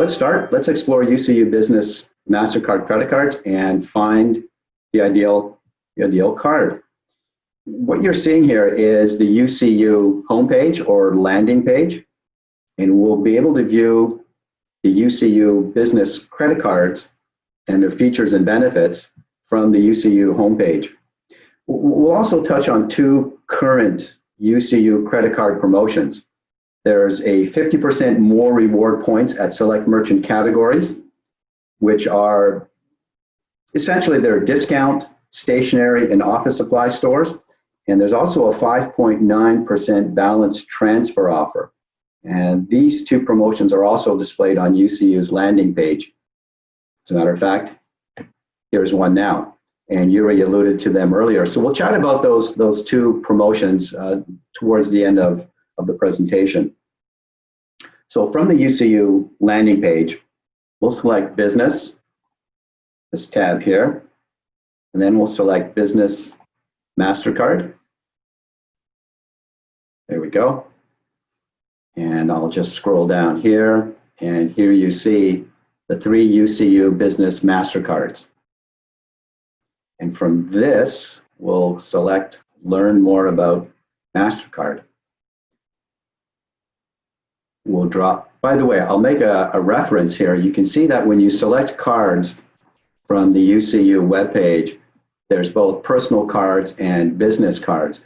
let's start. Let's explore UCU Business Mastercard credit cards and find the ideal card. What you're seeing here is the UCU homepage or landing page, and we'll be able to view the UCU Business credit cards and their features and benefits from the UCU homepage. We'll also touch on two current UCU credit card promotions. There's a 50% more reward points at select merchant categories, which are essentially their discount, stationery, and office supply stores. And there's also a 5.9% balance transfer offer. And these two promotions are also displayed on UCU's landing page. As a matter of fact, here's one now. And Yuri alluded to them earlier. So we'll chat about those two promotions towards the end of the presentation. So from the UCU landing page, we'll select Business, this tab here, and then we'll select Business Mastercard. There we go. And I'll just scroll down here, and here you see the three UCU Business Mastercards. And from this, we'll select Learn More About Mastercard. We'll drop, by the way, I'll make a reference here. You can see that when you select cards from the UCU webpage, there's both personal cards and business cards.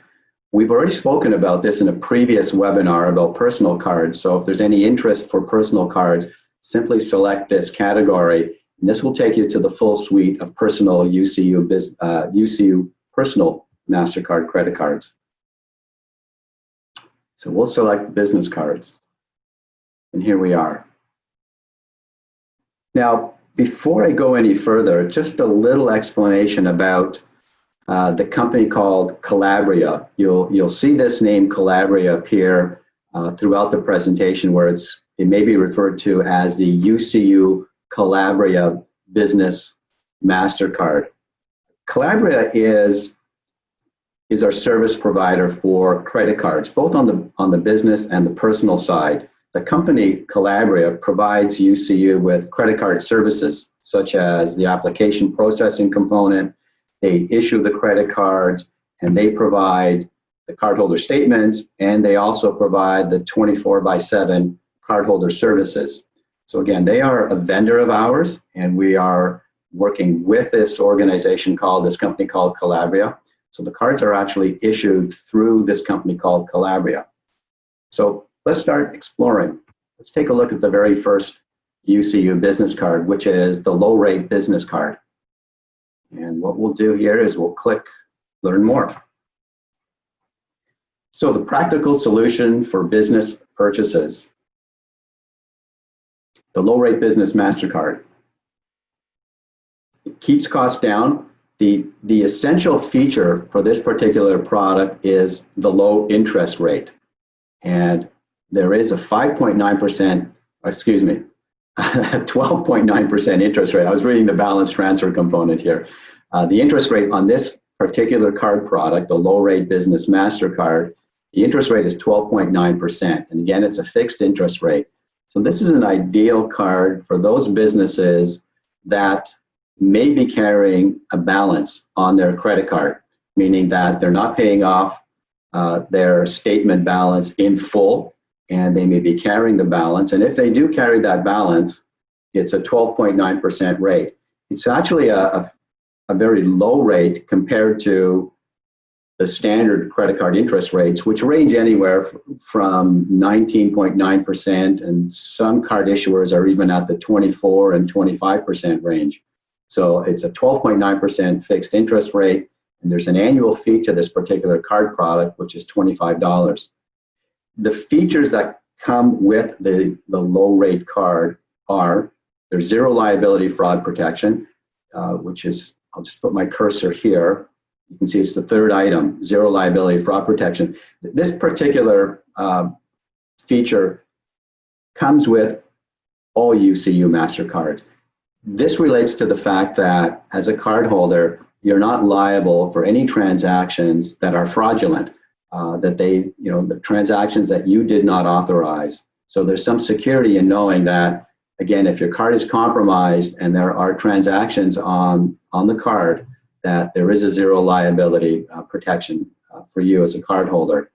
We've already spoken about this in a previous webinar about personal cards. So if there's any interest for personal cards, simply select this category, and this will take you to the full suite of personal UCU personal Mastercard credit cards. So we'll select business cards. And here we are. Now, before I go any further, just a little explanation about the company called Collabria. You'll see this name Collabria appear throughout the presentation, where it may be referred to as the UCU Collabria Business Mastercard. Collabria is our service provider for credit cards, both on the business and the personal side. The company Collabria provides UCU with credit card services, such as the application processing component. They issue the credit cards, and they provide the cardholder statements, and they also provide the 24/7 cardholder services. So again, they are a vendor of ours, and we are working with this company called Collabria. So the cards are actually issued through this company called Collabria. So let's start exploring. Let's take a look at the very first UCU business card, which is the low rate business card. And what we'll do here is we'll click Learn More. So the practical solution for business purchases, the low rate business MasterCard. It keeps costs down. The essential feature for this particular product is the low interest rate. And there is a 12.9% interest rate. I was reading the balance transfer component here. The interest rate on this particular card product, the low rate business MasterCard, the interest rate is 12.9%. And again, it's a fixed interest rate. So this is an ideal card for those businesses that may be carrying a balance on their credit card, meaning that they're not paying off their statement balance in full, and they may be carrying the balance. And if they do carry that balance, it's a 12.9% rate. It's actually a very low rate compared to the standard credit card interest rates, which range anywhere from 19.9%, and some card issuers are even at the 24 and 25% range. So it's a 12.9% fixed interest rate, and there's an annual fee to this particular card product, which is $25. The features that come with the low rate card are there's zero liability fraud protection, which is, I'll just put my cursor here. You can see it's the third item, zero liability fraud protection. This particular feature comes with all UCU MasterCards. This relates to the fact that as a cardholder, you're not liable for any transactions that are fraudulent. The transactions that you did not authorize. So there's some security in knowing that again, if your card is compromised and there are transactions on the card, that there is a zero liability protection for you as a cardholder.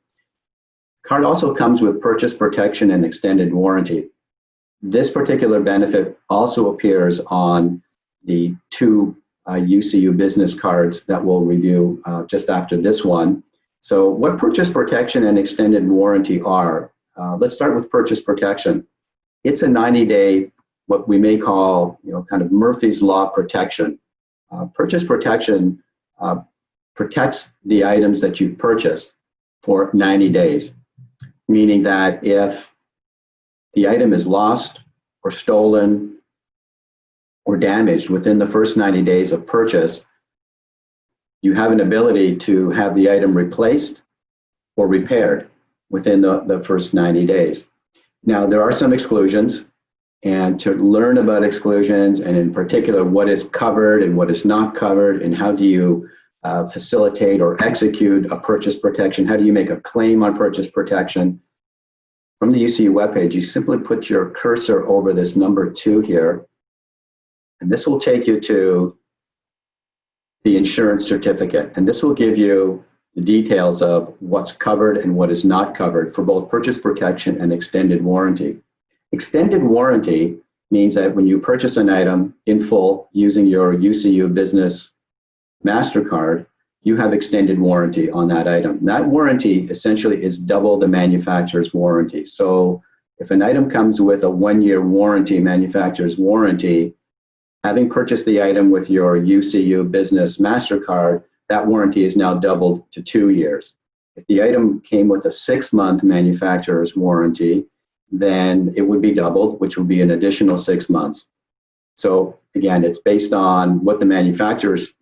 Card also comes with purchase protection and extended warranty. This particular benefit also appears on the two UCU business cards that we'll review just after this one. So what purchase protection and extended warranty are? Let's start with purchase protection. It's a 90-day, what we may call, kind of Murphy's Law protection. Purchase protection protects the items that you've purchased for 90 days, meaning that if the item is lost or stolen or damaged within the first 90 days of purchase, you have an ability to have the item replaced or repaired within the first 90 days. Now, there are some exclusions, and to learn about exclusions, and in particular what is covered and what is not covered, and how do you facilitate or execute a purchase protection, how do you make a claim on purchase protection, from the UCU webpage, you simply put your cursor over this number 2 here, and this will take you to the insurance certificate, and this will give you the details of what's covered and what is not covered for both purchase protection and extended warranty. Extended warranty means that when you purchase an item in full using your UCU Business Mastercard, you have extended warranty on that item. That warranty essentially is double the manufacturer's warranty. So if an item comes with a 1-year warranty, manufacturer's warranty, having purchased the item with your UCU Business Mastercard, that warranty is now doubled to 2 years. If the item came with a 6-month manufacturer's warranty, then it would be doubled, which would be an additional 6 months. So again, it's based on what the manufacturer's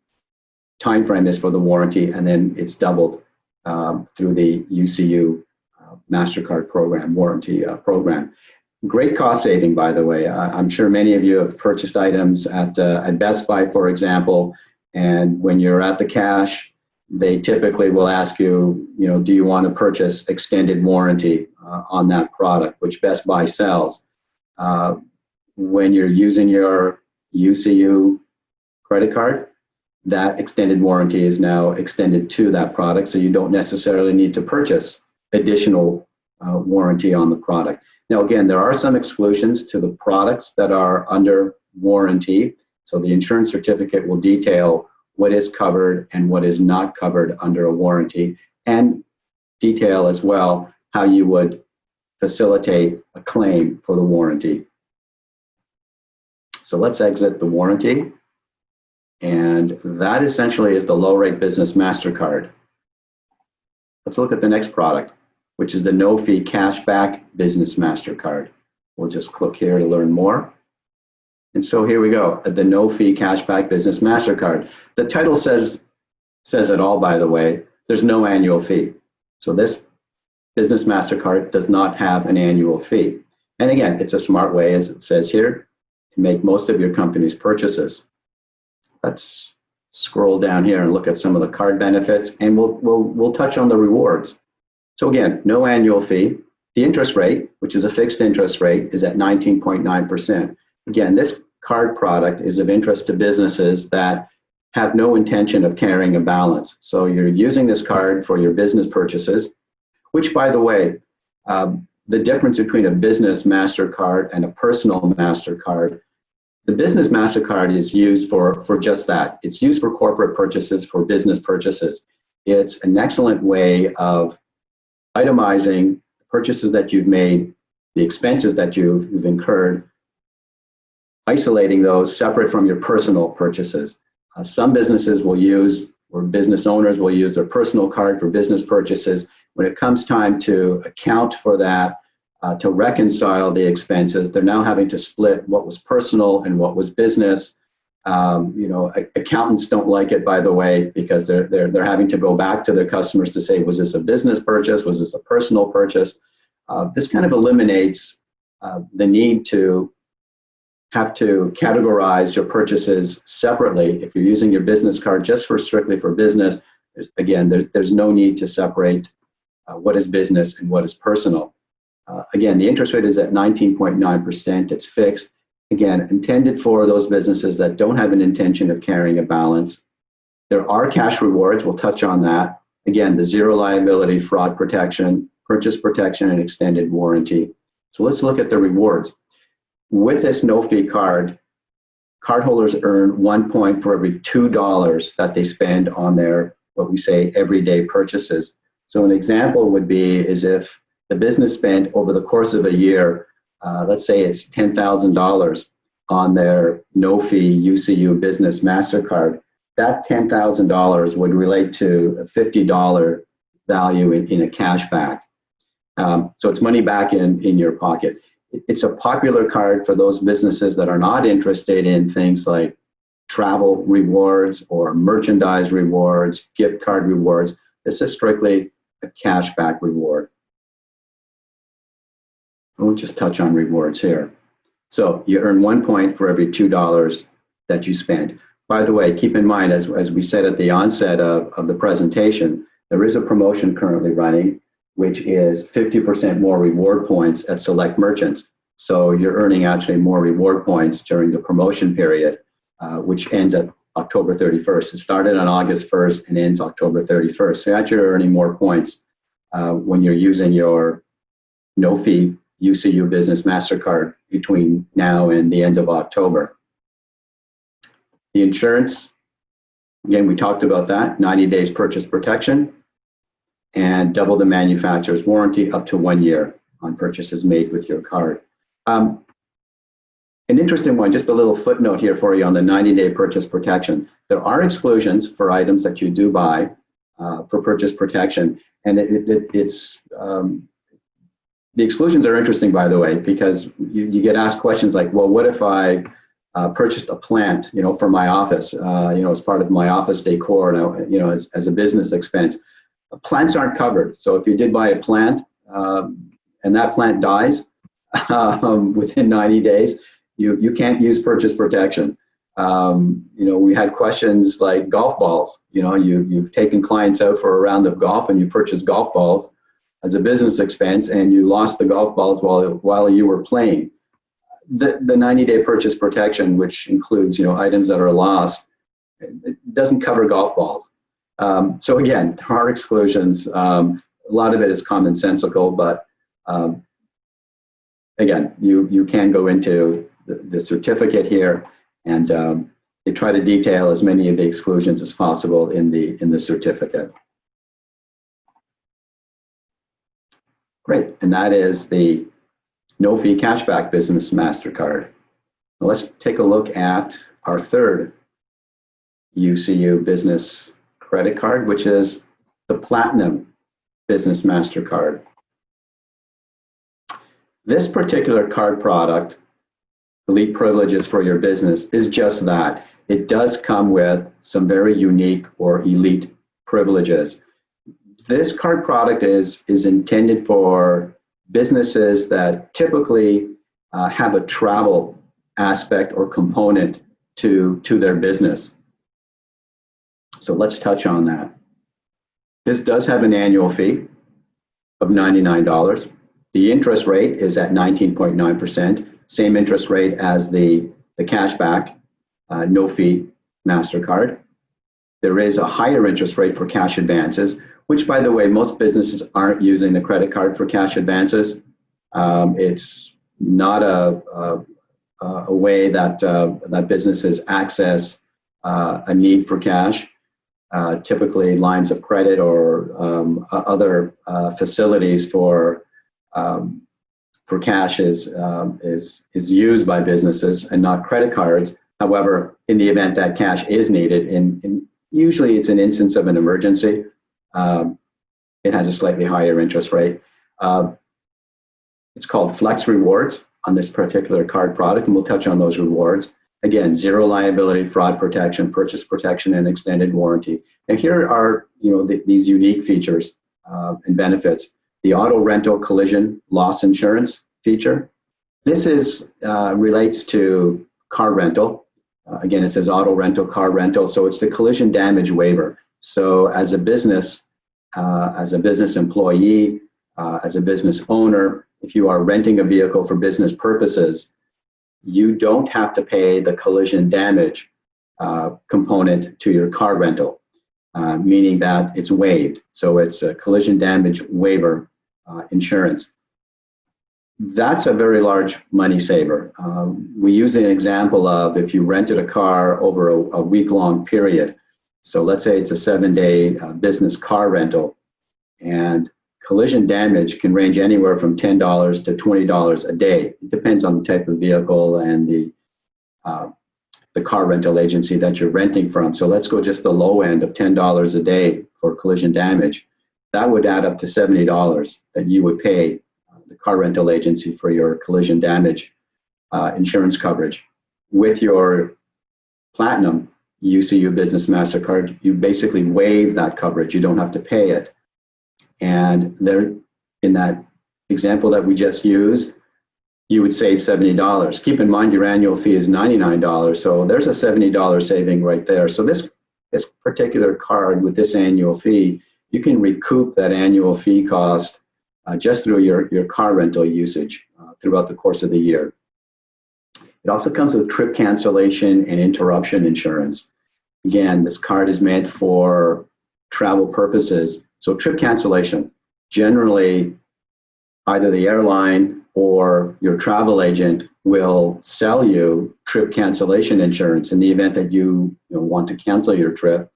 time frame is for the warranty, and then it's doubled through the UCU Mastercard program, warranty program. Great cost saving, by the way. I'm sure many of you have purchased items at Best Buy, for example, and when you're at the cash, they typically will ask you, do you want to purchase extended warranty on that product, which Best Buy sells. When you're using your UCU credit card, that extended warranty is now extended to that product, so you don't necessarily need to purchase additional warranty on the product. Now, again, there are some exclusions to the products that are under warranty, so the insurance certificate will detail what is covered and what is not covered under a warranty, and detail as well how you would facilitate a claim for the warranty. So let's exit the warranty. And that essentially is the low-rate Business Mastercard. Let's look at the next product, which is the no-fee cashback Business Mastercard. We'll just click here to learn more. And so here we go, the no-fee cashback Business Mastercard. The title says it all, by the way. There's no annual fee. So this Business Mastercard does not have an annual fee. And again, it's a smart way, as it says here, to make most of your company's purchases. Let's scroll down here and look at some of the card benefits, and we'll touch on the rewards. So again, no annual fee. The interest rate, which is a fixed interest rate, is at 19.9%. Again, this card product is of interest to businesses that have no intention of carrying a balance. So you're using this card for your business purchases, which, by the way, the difference between a Business Mastercard and a personal Mastercard, the Business Mastercard is used for just that. It's used for corporate purchases, for business purchases. It's an excellent way of itemizing the purchases that you've made, the expenses that you've incurred, isolating those separate from your personal purchases. Some businesses will use, or business owners will use their personal card for business purchases. When it comes time to account for that, to reconcile the expenses, they're now having to split what was personal and what was business. Accountants don't like it, by the way, because they're having to go back to their customers to say, was this a business purchase? Was this a personal purchase? This kind of eliminates the need to have to categorize your purchases separately. If you're using your business card just strictly for business, there's no need to separate what is business and what is personal. Again, the interest rate is at 19.9%. It's fixed. Again, intended for those businesses that don't have an intention of carrying a balance. There are cash rewards. We'll touch on that. Again, the zero liability, fraud protection, purchase protection, and extended warranty. So let's look at the rewards. With this no-fee card, cardholders earn 1 point for every $2 that they spend on their, what we say, everyday purchases. So an example would be is if the business spent over the course of a year, let's say it's $10,000 on their no-fee UCU Business Mastercard, that $10,000 would relate to a $50 value in a cash back. So it's money back in your pocket. It's a popular card for those businesses that are not interested in things like travel rewards or merchandise rewards, gift card rewards. This is strictly a cashback reward. We'll just touch on rewards here. So you earn 1 point for every $2 that you spend. By the way, keep in mind, as we said at the onset of the presentation, there is a promotion currently running, which is 50% more reward points at select merchants. So you're earning actually more reward points during the promotion period, which ends at October 31st. It started on August 1st and ends October 31st. So you're actually earning more points when you're using your no-fee UCU Business Mastercard between now and the end of October. The insurance, again, we talked about that, 90 days purchase protection and double the manufacturer's warranty up to 1 year on purchases made with your card. An interesting one, just a little footnote here for you on the 90-day purchase protection. There are exclusions for items that you do buy for purchase protection, and the exclusions are interesting, by the way, because you get asked questions like, well, what if I purchased a plant, for my office, as part of my office decor, as a business expense. Plants aren't covered. So if you did buy a plant and that plant dies within 90 days, you can't use purchase protection. We had questions like golf balls. You've taken clients out for a round of golf and you purchased golf balls as a business expense and you lost the golf balls while you were playing. The 90-day purchase protection, which includes items that are lost, it doesn't cover golf balls. So again, there are exclusions. A lot of it is commonsensical, but again, you can go into the certificate here, and they try to detail as many of the exclusions as possible in the certificate. Great, and that is the no-fee cashback Business Mastercard. Now let's take a look at our third UCU Business credit card, which is the Platinum Business Mastercard. This particular card product, Elite Privileges for your business, is just that. It does come with some very unique or elite privileges. This card product is intended for businesses that typically have a travel aspect or component to their business. So let's touch on that. This does have an annual fee of $99. The interest rate is at 19.9%, same interest rate as the cashback no-fee MasterCard. There is a higher interest rate for cash advances, which, by the way, most businesses aren't using the credit card for cash advances. It's not a way that businesses access a need for cash. Typically, lines of credit or other facilities for cash is used by businesses and not credit cards. However, in the event that cash is needed, and usually it's an instance of an emergency, it has a slightly higher interest rate. It's called Flex Rewards on this particular card product, and we'll touch on those rewards. Again, zero liability, fraud protection, purchase protection, and extended warranty. And here are these unique features and benefits. The auto rental collision loss insurance feature. This relates to car rental. Again, it says auto rental, car rental, so it's the collision damage waiver. So as a business employee, as a business owner, if you are renting a vehicle for business purposes, you don't have to pay the collision damage component to your car rental, meaning that it's waived. So it's a collision damage waiver insurance. That's a very large money saver. We use an example of if you rented a car over a week-long period. So let's say it's a 7-day business car rental, and collision damage can range anywhere from $10 to $20 a day. It depends on the type of vehicle and the car rental agency that you're renting from. So let's go just the low end of $10 a day for collision damage. That would add up to $70 that you would pay the car rental agency for your collision damage insurance coverage. With your Platinum UCU Business Mastercard, you basically waive that coverage. You don't have to pay it. And there, in that example that we just used, you would save $70. Keep in mind your annual fee is $99, so there's a $70 saving right there. So this particular card with this annual fee, you can recoup that annual fee cost just through your car rental usage throughout the course of the year. It also comes with trip cancellation and interruption insurance. Again, this card is meant for travel purposes. So trip cancellation, generally either the airline or your travel agent will sell you trip cancellation insurance in the event that you want to cancel your trip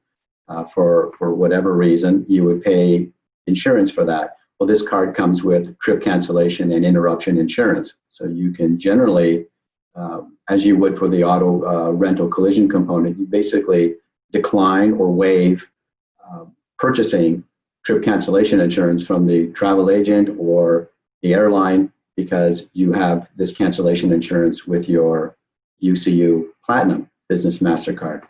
for whatever reason. You would pay insurance for that. Well, this card comes with trip cancellation and interruption insurance. So you can generally, as you would for the auto rental collision component, you basically decline or waive purchasing trip cancellation insurance from the travel agent or the airline because you have this cancellation insurance with your UCU Platinum Business Mastercard.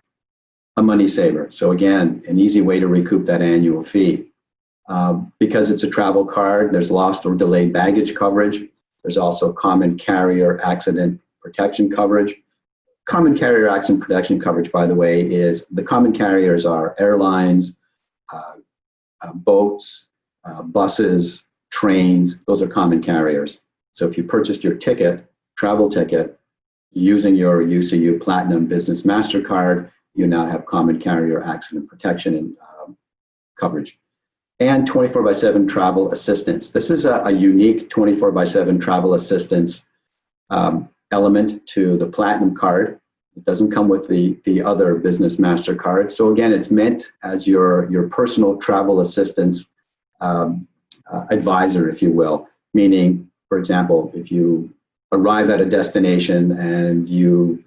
A money saver. So again, an easy way to recoup that annual fee. Because it's a travel card, there's lost or delayed baggage coverage. There's also common carrier accident protection coverage. Common carrier accident protection coverage, by the way, is the common carriers are airlines, boats, buses, trains. Those are common carriers. So if you purchased your ticket, travel ticket, using your UCU Platinum Business Mastercard, you now have common carrier accident protection and coverage. And 24/7 travel assistance. This is a unique 24/7 travel assistance element to the Platinum card. It doesn't come with the other Business Mastercard. So again, it's meant as your personal travel assistance advisor, if you will. Meaning, for example, if you arrive at a destination and you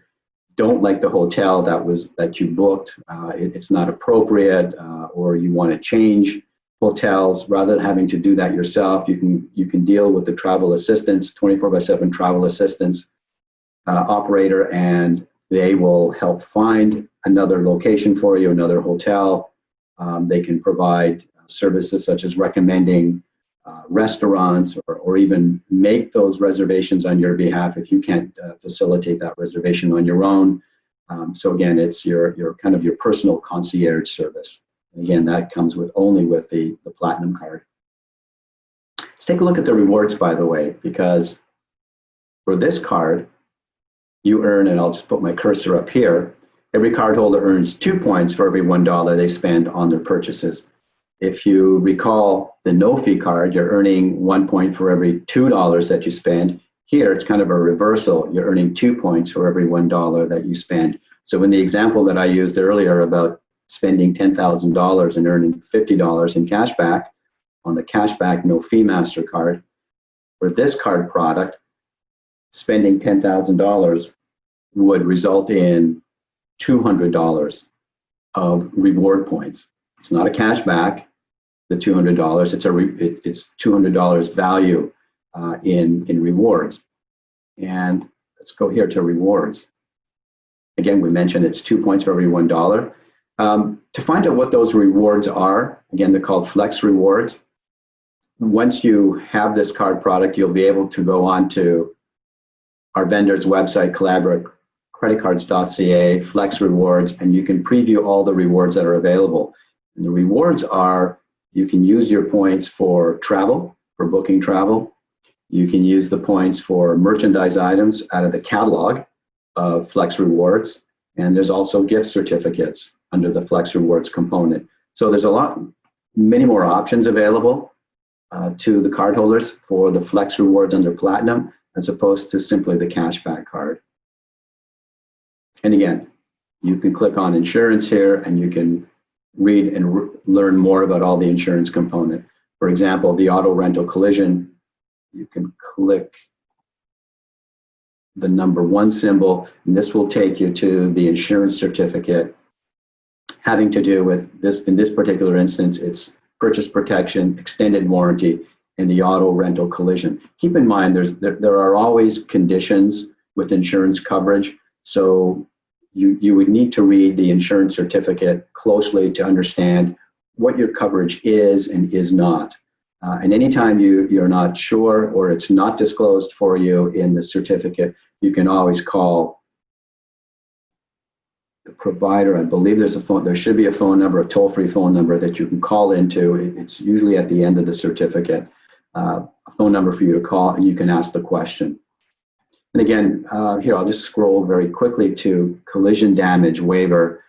don't like the hotel that you booked, it's not appropriate, or you want to change hotels, rather than having to do that yourself, you can deal with the travel assistance, 24/7 travel assistance operator, and they will help find another location for you, another hotel. They can provide services such as recommending restaurants or even make those reservations on your behalf if you can't facilitate that reservation on your own. So again, it's your kind of your personal concierge service. Again, that comes only with the Platinum card. Let's take a look at the rewards, by the way, because for this card, you earn, and I'll just put my cursor up here, every cardholder earns 2 points for every $1 they spend on their purchases. If you recall the no-fee card, you're earning 1 point for every $2 that you spend. Here, it's kind of a reversal. You're earning 2 points for every $1 that you spend. So in the example that I used earlier about spending $10,000 and earning $50 in cash back on the cashback no-fee MasterCard, for this card product, spending $10,000 would result in $200 of reward points. It's not a cashback, the $200. It's $200 value in rewards. And let's go here to rewards. Again, we mentioned it's 2 points for every $1. To find out what those rewards are, again, they're called Flex Rewards. Once you have this card product, you'll be able to go on to our vendor's website, Collabria, creditcards.ca, Flex Rewards, and you can preview all the rewards that are available. And the rewards are, you can use your points for travel, for booking travel. You can use the points for merchandise items out of the catalog of Flex Rewards. And there's also gift certificates under the Flex Rewards component. So there's many more options available to the cardholders for the Flex Rewards under Platinum, as opposed to simply the cashback card. And again, you can click on insurance here and you can read and learn more about all the insurance component. For example, the auto rental collision, you can click the number 1 symbol, and this will take you to the insurance certificate having to do with this. In this particular instance, it's purchase protection, extended warranty, and the auto rental collision. Keep in mind, there are always conditions with insurance coverage, so you would need to read the insurance certificate closely to understand what your coverage is and is not. And anytime you're not sure or it's not disclosed for you in the certificate, you can always call the provider. I believe there should be a phone number, a toll-free phone number that you can call into. It's usually at the end of the certificate, a phone number for you to call, and you can ask the question. And again, here, I'll just scroll very quickly to collision damage waiver.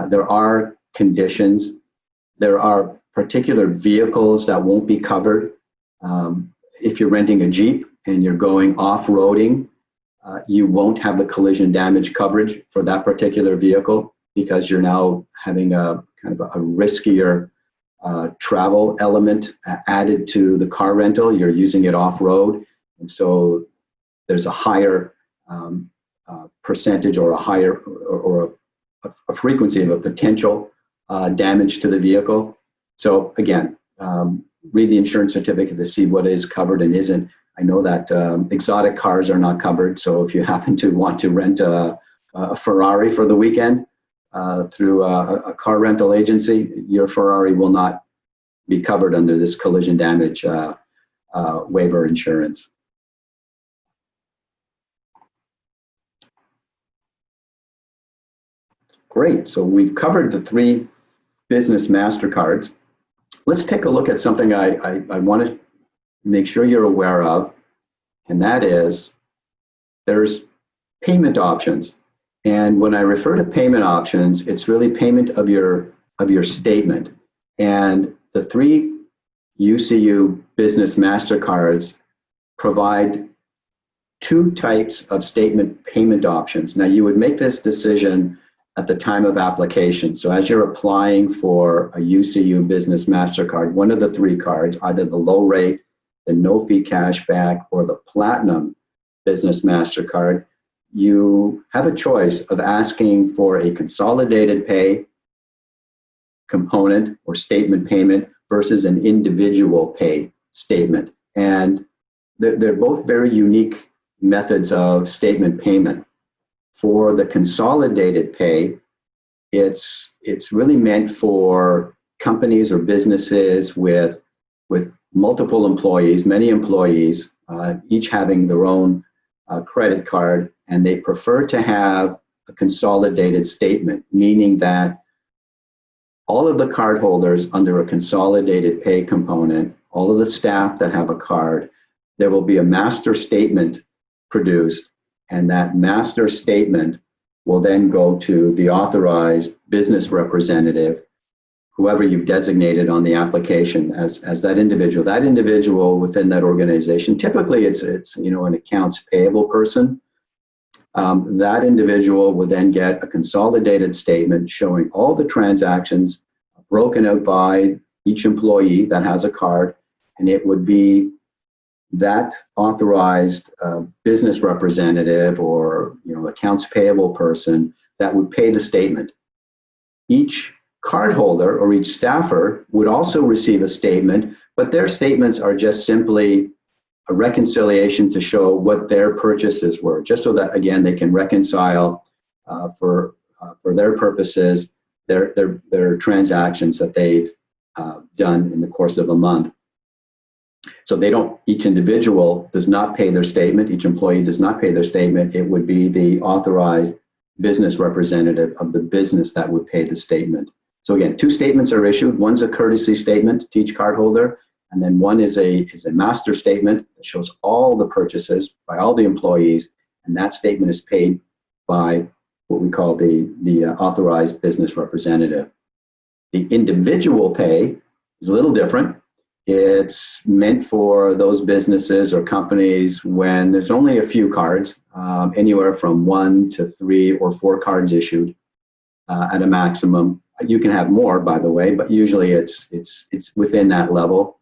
There are conditions. There are particular vehicles that won't be covered. If you're renting a Jeep and you're going off-roading, you won't have the collision damage coverage for that particular vehicle because you're now having a kind of a riskier travel element added to the car rental. You're using it off-road, and so there's a higher percentage or a higher or a frequency of a potential damage to the vehicle. So again, read the insurance certificate to see what is covered and isn't. I know that exotic cars are not covered, so if you happen to want to rent a Ferrari for the weekend through a car rental agency, your Ferrari will not be covered under this collision damage waiver insurance. Great, so we've covered the 3 business Mastercards. Let's take a look at something I want to make sure you're aware of, and that is there's payment options. And when I refer to payment options, it's really payment of your statement. And the 3 UCU Business Mastercards provide 2 types of statement payment options. Now, you would make this decision at the time of application. So as you're applying for a UCU Business Mastercard, one of the 3 cards, either the low rate, the no fee cashback, or the Platinum Business Mastercard, you have a choice of asking for a consolidated pay component or statement payment versus an individual pay statement. And they're both very unique methods of statement payment. For the consolidated pay, it's really meant for companies or businesses with multiple employees, many employees, each having their own credit card, and they prefer to have a consolidated statement, meaning that all of the cardholders under a consolidated pay component, all of the staff that have a card, there will be a master statement produced, and that master statement will then go to the authorized business representative, whoever you've designated on the application as that individual. That individual within that organization, typically it's an accounts payable person. That individual would then get a consolidated statement showing all the transactions broken out by each employee that has a card, and it would be that authorized business representative or accounts payable person that would pay the statement. Each cardholder or each staffer would also receive a statement, but their statements are just simply a reconciliation to show what their purchases were, just so that, again, they can reconcile for their purposes their transactions that they've done in the course of a month. So each individual does not pay their statement, each employee does not pay their statement. It would be the authorized business representative of the business that would pay the statement. So again, 2 statements are issued. One's a courtesy statement to each cardholder, And then one is a master statement that shows all the purchases by all the employees, and that statement is paid by what we call the authorized business representative. The individual pay is a little different. It's meant for those businesses or companies when there's only a few cards, anywhere from 1 to 3 or 4 cards issued at a maximum. You can have more, by the way, but usually it's within that level.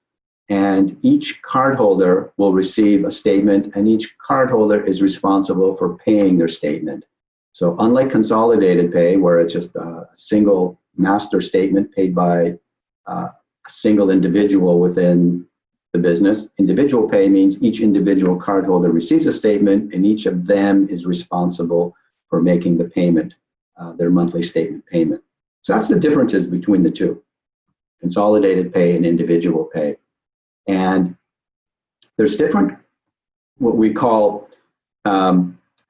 And each cardholder will receive a statement, and each cardholder is responsible for paying their statement. So unlike consolidated pay, where it's just a single master statement paid by a single individual within the business, individual pay means each individual cardholder receives a statement, and each of them is responsible for making the payment, their monthly statement payment. So that's the differences between the two, consolidated pay and individual pay. And there's different, what we call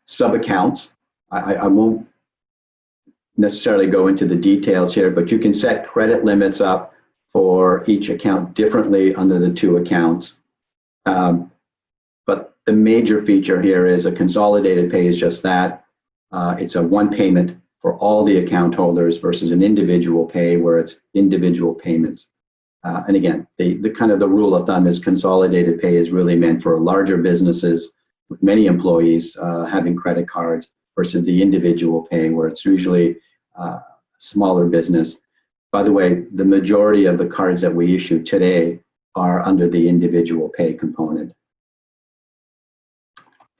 sub-accounts. I won't necessarily go into the details here, but you can set credit limits up for each account differently under the 2 accounts. But the major feature here is a consolidated pay is just that. It's a one payment for all the account holders versus an individual pay where it's individual payments. And again, the kind of the rule of thumb is consolidated pay is really meant for larger businesses with many employees having credit cards versus the individual pay where it's usually a smaller business. By the way, the majority of the cards that we issue today are under the individual pay component.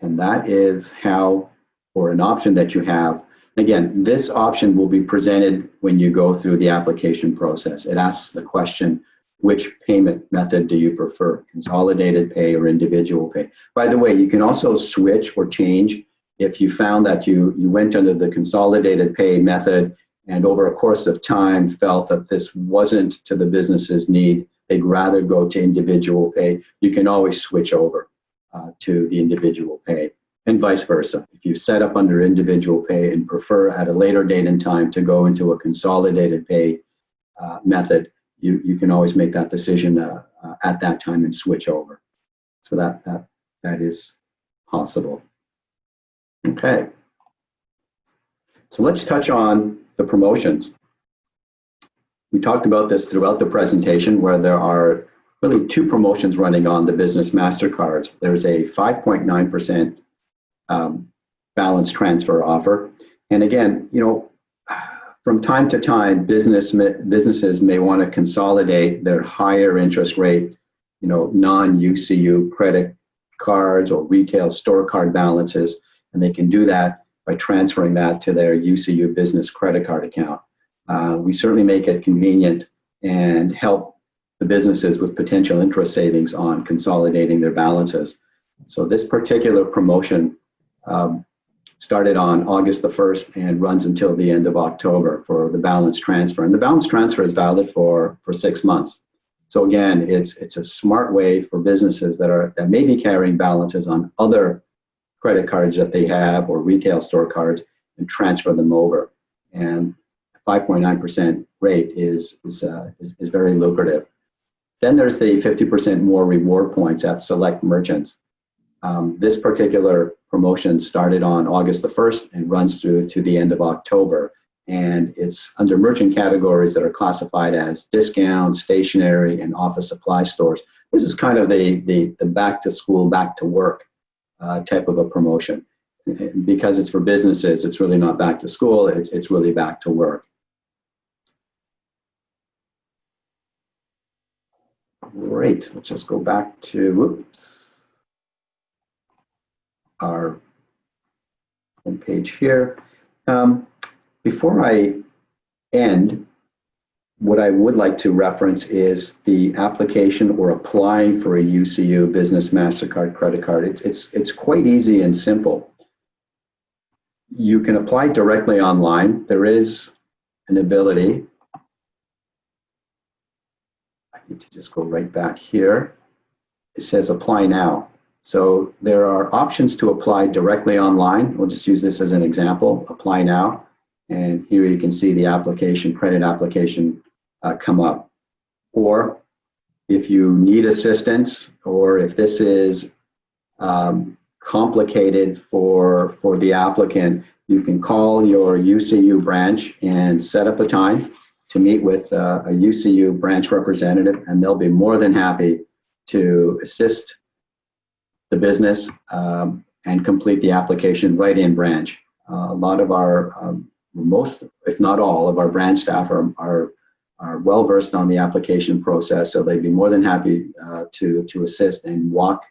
And that is how, or an option that you have. Again, this option will be presented when you go through the application process. It asks the question, which payment method do you prefer, consolidated pay or individual pay? By the way, you can also switch or change if you found that you went under the consolidated pay method and over a course of time felt that this wasn't to the business's need, they'd rather go to individual pay, you can always switch over to the individual pay, and vice versa. If you set up under individual pay and prefer at a later date and time to go into a consolidated pay method, you can always make that decision at that time and switch over. So that is possible. Okay. So let's touch on the promotions. We talked about this throughout the presentation where there are really 2 promotions running on the Business Mastercards. There's a 5.9% balance transfer offer. And again, from time to time, businesses may want to consolidate their higher interest rate, non-UCU credit cards or retail store card balances, and they can do that by transferring that to their UCU business credit card account. We certainly make it convenient and help the businesses with potential interest savings on consolidating their balances. So this particular promotion started on August the 1st and runs until the end of October for the balance transfer. And the balance transfer is valid for 6 months. So again, it's a smart way for businesses that may be carrying balances on other credit cards that they have or retail store cards and transfer them over. And 5.9% rate is very lucrative. Then there's the 50% more reward points at select merchants. This particular promotion started on August the 1st and runs through to the end of October. And it's under merchant categories that are classified as discount, stationery, and office supply stores. This is kind of the back to school, back to work type of a promotion. Because it's for businesses, it's really not back to school, it's really back to work. Great, let's just go back to our homepage here. Before I end, what I would like to reference is the application or applying for a UCU Business Mastercard credit card. It's quite easy and simple. You can apply directly online. There is an ability. I need to just go right back here. It says apply now. So there are options to apply directly online. We'll just use this as an example, apply now. And here you can see the application, credit application come up. Or if you need assistance, or if this is complicated for the applicant, you can call your UCU branch and set up a time to meet with a UCU branch representative, and they'll be more than happy to assist the business and complete the application right in branch. A lot of our, most, if not all, of our branch staff are well versed on the application process, so they'd be more than happy to assist and walk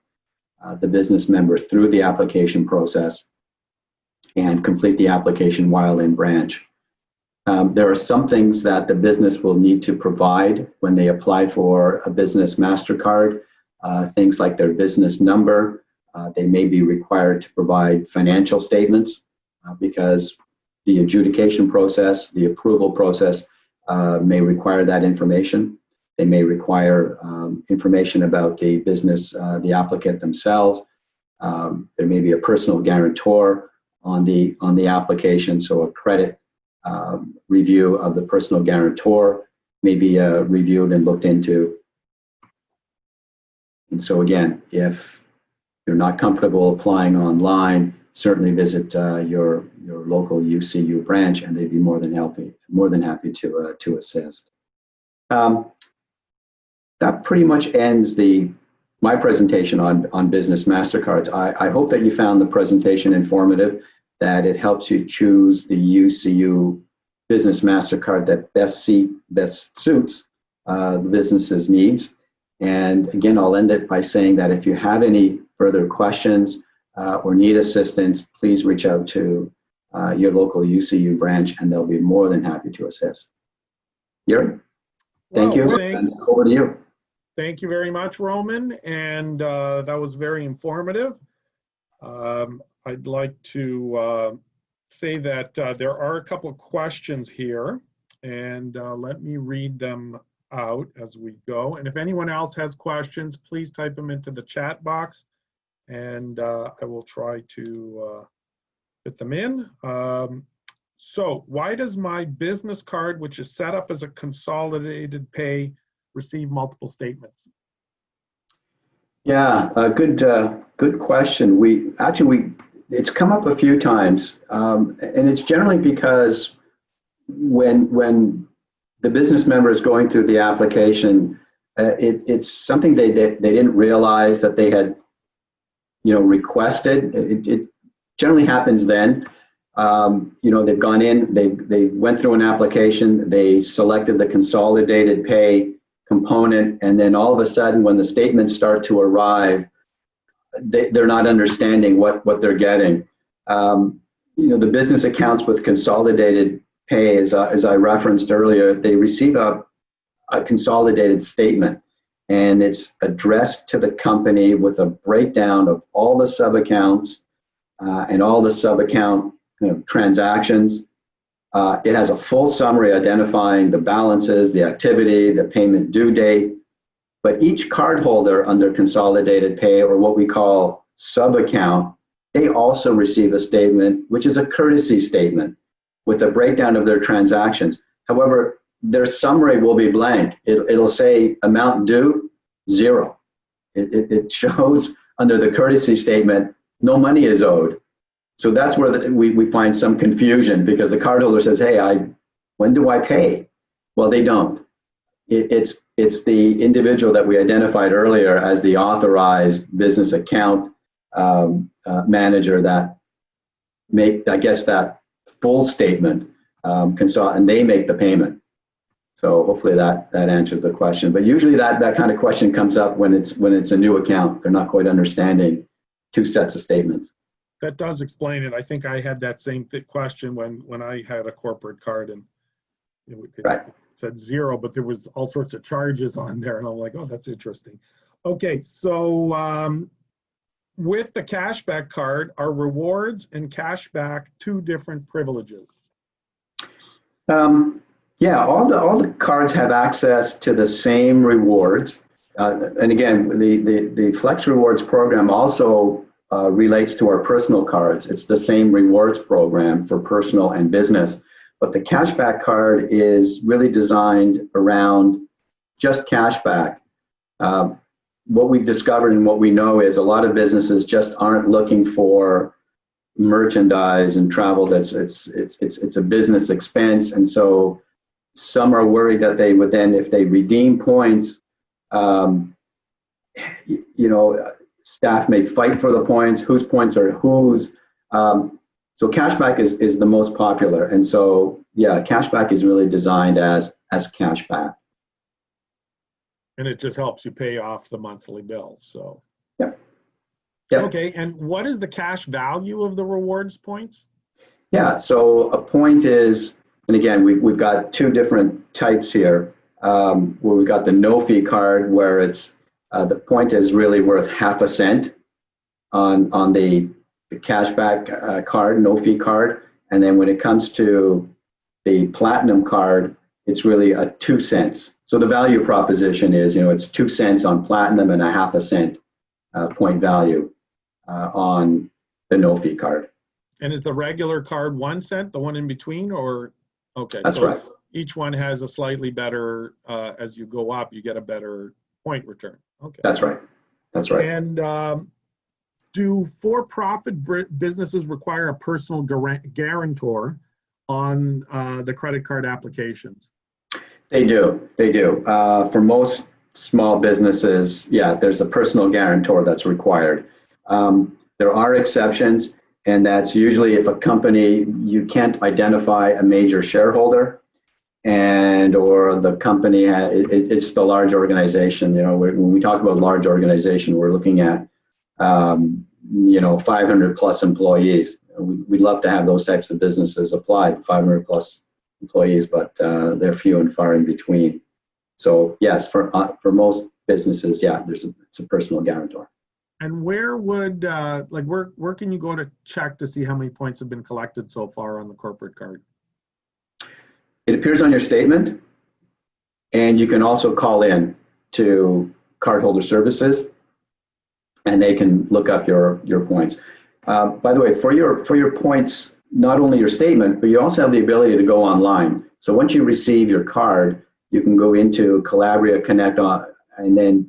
the business member through the application process and complete the application while in branch. There are some things that the business will need to provide when they apply for a Business Mastercard, things like their business number. They may be required to provide financial statements because the adjudication process, the approval process may require that information. They may require information about the business, the applicant themselves. There may be a personal guarantor on the application, so a credit review of the personal guarantor may be reviewed and looked into. And so again, if you're not comfortable applying online, certainly visit your local UCU branch, and they'd be more than happy to assist. That pretty much ends my presentation on Business Mastercards. I hope that you found the presentation informative, that it helps you choose the UCU Business Mastercard that best suits the business's needs. And again, I'll end it by saying that if you have any further questions or need assistance, please reach out to your local UCU branch, and they'll be more than happy to assist. Yuri, thank you, and over to you. Thank you very much, Roman, and that was very informative. I'd like to say that there are a couple of questions here, and let me read them out as we go. And if anyone else has questions, please type them into the chat box, and I will try to fit them in. So why does my business card, which is set up as a consolidated pay, receive multiple statements? Yeah, good question. It's come up a few times, and it's generally because when the business member is going through the application, it's something they didn't realize that they had, requested. It generally happens then. They've gone in, they went through an application, they selected the consolidated pay component, and then all of a sudden when the statements start to arrive, they're not understanding what they're getting. The business accounts with consolidated pay, as I referenced earlier, they receive a consolidated statement, and it's addressed to the company with a breakdown of all the sub-accounts and all the sub-account transactions. It has a full summary identifying the balances, the activity, the payment due date, but each cardholder under consolidated pay, or what we call sub-account, they also receive a statement, which is a courtesy statement with a breakdown of their transactions. However, their summary will be blank. It'll say amount due, 0. It shows under the courtesy statement, no money is owed. So that's where we find some confusion, because the cardholder says, hey, when do I pay? Well, they don't. It's the individual that we identified earlier as the authorized business account manager that make, I guess, that full statement, and they make the payment. So hopefully that answers the question. But usually that kind of question comes up when it's a new account. They're not quite understanding two sets of statements. That does explain it. I think I had that same question when I had a corporate card, and it said 0, but there was all sorts of charges on there, and I'm like, oh, that's interesting. Okay, so with the cashback card, are rewards and cashback two different privileges? Yeah, all the cards have access to the same rewards, and again, the Flex Rewards program also relates to our personal cards. It's the same rewards program for personal and business, but the cashback card is really designed around just cashback. what we've discovered and what we know is a lot of businesses just aren't looking for merchandise and travel. It's a business expense, and so some are worried that they would then, if they redeem points, staff may fight for the points. Whose points are whose? So cashback is the most popular, and so yeah, cashback is really designed as cashback. And it just helps you pay off the monthly bill. So. Yep. Yep. Okay, and what is the cash value of the rewards points? Yeah, so a point is, and again, we've got two different types here. Where we've got the no-fee card, where it's the point is really worth half a cent on the cashback card, no-fee card, and then when it comes to the platinum card, it's really 2 cents. So the value proposition is, it's 2 cents on platinum and a half a cent point value on the no-fee card. And is the regular card 1 cent, the one in between, or? Okay. That's so right. Each one has a slightly better, as you go up, you get a better point return. Okay. That's right. That's right. And do for-profit businesses require a personal guarantor on the credit card applications? They do. They do. For most small businesses, yeah, there's a personal guarantor that's required. There are exceptions, and that's usually if a company, you can't identify a major shareholder, and or the company it's the large organization. When we talk about large organization, we're looking at 500 plus employees. We'd love to have those types of businesses apply, 500 plus employees, but they're few and far in between. So yes, for most businesses, yeah, it's a personal guarantor. And where would where can you go to check to see how many points have been collected so far on the corporate card? It appears on your statement, and you can also call in to cardholder services, and they can look up your points. By the way, for your points, not only your statement, but you also have the ability to go online. So once you receive your card, you can go into Collabria Connect and then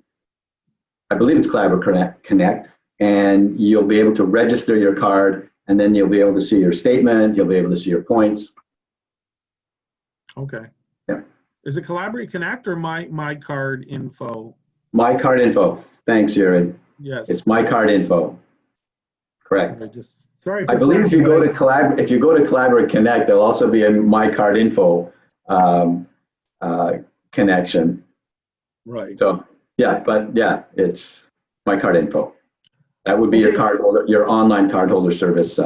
I believe it's Collabria Connect, and you'll be able to register your card, and then you'll be able to see your statement. You'll be able to see your points. Okay. Yeah. Is it Collabria Connect or my card info? My card info. Thanks, Yuri. Yes. It's my card info. Correct. Sorry. I believe if you go to Collabria Connect, there'll also be a my card info connection. Right. So yeah, but yeah, it's my card info. That would be your online cardholder service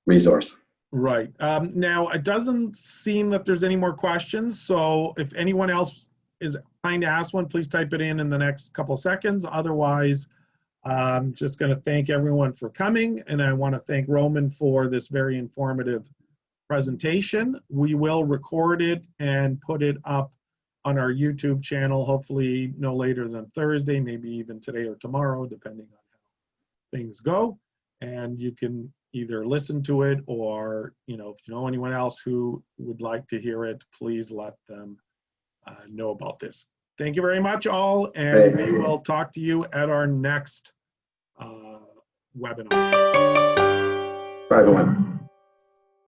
resource. Right. Now, it doesn't seem that there's any more questions. So if anyone else is trying to ask one, please type it in the next couple of seconds. Otherwise, I'm just going to thank everyone for coming. And I want to thank Roman for this very informative presentation. We will record it and put it up on our YouTube channel, hopefully no later than Thursday, maybe even today or tomorrow, depending on how things go. And you can either listen to it or, if you know anyone else who would like to hear it, please let them know about this. Thank you very much, all, and we will talk to you at our next webinar. Bye, everyone.